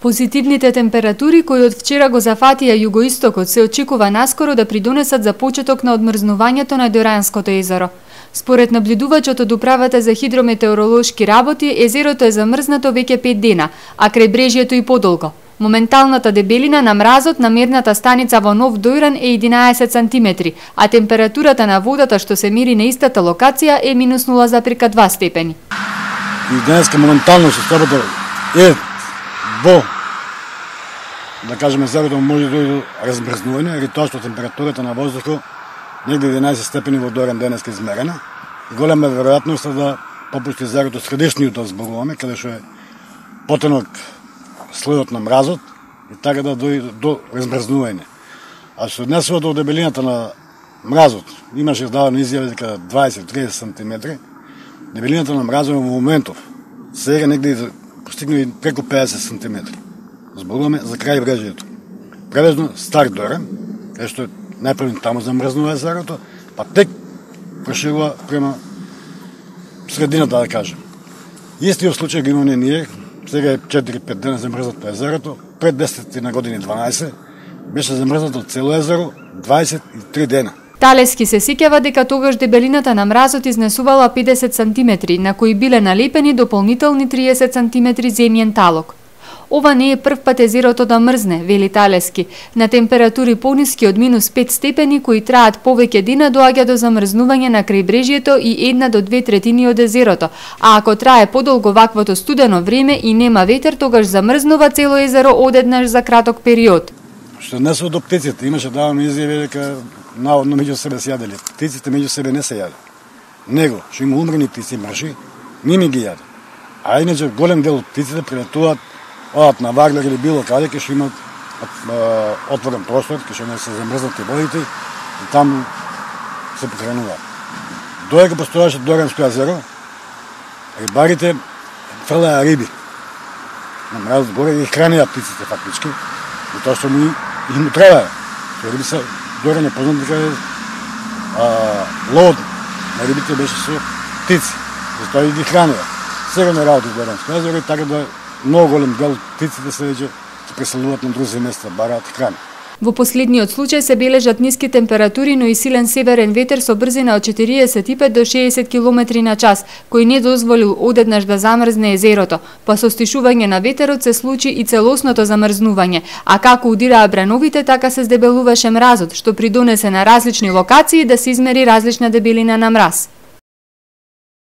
Позитивните температури кои од вчера го зафатија југоистокот се очекува наскоро да придонесат за почеток на одмрзнувањето на Доранското езеро. Според наблюдувачот од Управата за хидрометеоролошки работи, езерото е замрзнато веќе 5 дена, а крајбрежјето и подолго. Моменталната дебелина на мразот на мерната станица во Нов Дојран е 11 сантиметри, а температурата на водата што се мери на истата локација е минус 0,2 степени. И денеска моментално со слабото е во, да кажеме, езерото може да дојде до размрзнување, или тоа што температурата на воздухот негде 11 степени во Дојран денеска измерена. Голема веројатност да попушти езерото средишниот зборуваме, каде што е потенок слојот на мразот и така да дојде до размрзнување. А што однесува до дебелината на мразот, имаше издавано изјави дека 20-30 сантиметри, дебелината на мразот во моментов сега негде постигнува преку 50 сантиметри. Зборуваме за крајбрежјето. Превезно Стар Дојран, каде што најпрво таму замрзнува езерото, па тек проширува према средината, да кажем. Истиот случај го имаме ние, сега е 4-5 дена замрзнато езерото, пред 10 на години 12, беше замрзнато цело езеро 23 дена. Талески се сеќава дека тогаш дебелината на мразот изнесувала 50 сантиметри, на кои биле налепени дополнителни 30 сантиметри земјен талок. Ова не е прв пат езерото да мрзне, вели Талески. На температури пониски од минус 5 степени кои траат повеќе дена доаѓа до замрзнување на крајбрежјето и 1 до 2 третини од езерото, а ако трае подолго ваквото студено време и нема ветер, тогаш замрзнува цело езеро одеднаш за краток период. Што не се до птиците, имаше давно изјави дека наводно меѓу себе се јаделе. Птиците меѓу себе не се јаде. Него, што има умрени птици мрши, ми ги јаде. А иначе голем дел од птиците прелетуваат, одат на Варлер или било каде, кај што имат отворен простор, кај што не се замрзнати водите и таму се похрануваат. Додека постојаше Доранско езеро, рибарите фрлеа риби. На мразот горе и хранеа птиците фактички, и тоа што му треба. Риби се Доран е познат дека ловот на рибите беше со птици, затоа и ги хранеа. Сега не работи Доранско езеро и така да многу голем дел од птиците се веќе преселуваат на други места, бараат храна. Во последниот случај се бележат ниски температури, но и силен северен ветер со брзина од 45 до 60 км на час, кој не дозволил одеднаш да замрзне езерото. Па со стишување на ветерот се случи и целосното замрзнување, а како удираа брановите, така се здебелуваше мразот, што придонесе на различни локации да се измери различна дебелина на мраз.